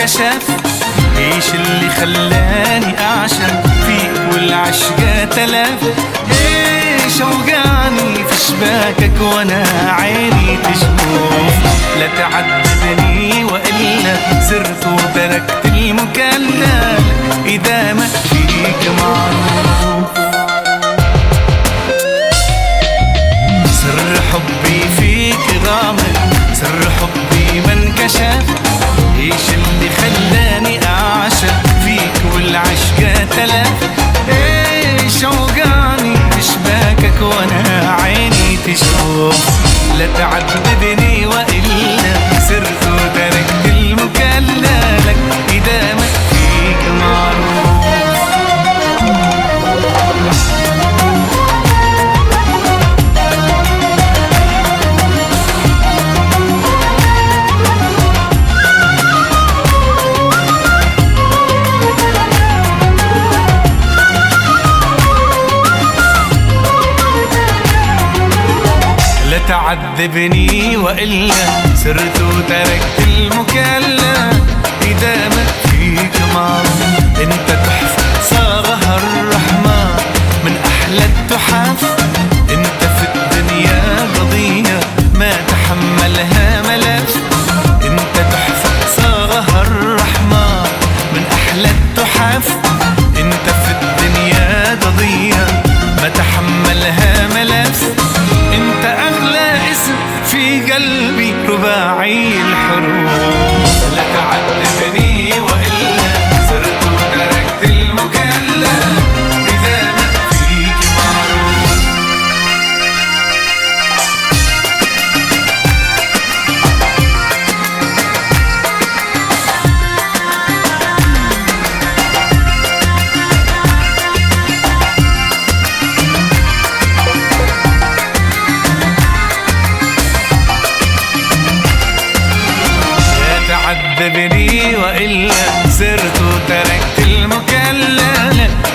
انكشف. ايش اللي خلاني اعشق فيك والعشق تلف؟ ايش اوقعني في شباكك وانا عيني تشوف؟ لا تعذبني والا سرت وتركت المكلف اذا ما فيك معروف. سر حبي فيك غامض، سر حبي ما انكشف. ايش اللي خلاني اعشق فيك والعشق تلف؟ ايش اوقعني بشباكك وانا عيني تشوف؟ لا تعذبني والا سرت وتركت المكللك اذا ما فيك معروف. لا تعذبني وإلا سرت وتركت المكلف إذا ما فيك معروف. انت تحفة صارها الرحمن من أحلى التحف. انت في الدنيا قضية ما تحملها ملف. انت تحفة صارها الرحمن من أحلى التحف. انت في الدنيا قضية ما تحملها ملف. انت اغلى اسم في قلبي رباعي الحروف. لا تعذبني والا سرت وتركت المكلف اذا ما فيك معروف. تعذبني وإلا سرت وتركت المكلل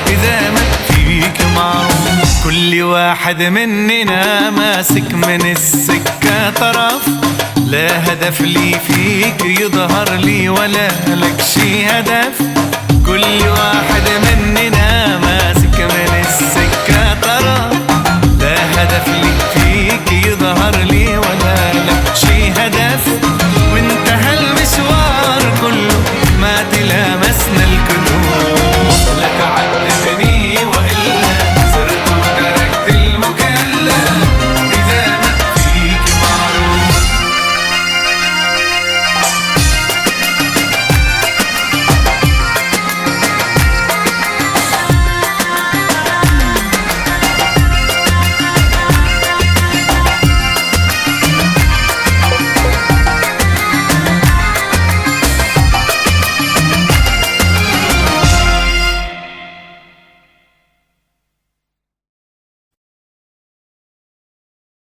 إذا ما فيك معروف. كل واحد مننا ماسك من السكة طرف. لا هدف لي فيك يظهر لي ولا لك شي هدف. كل واحد مننا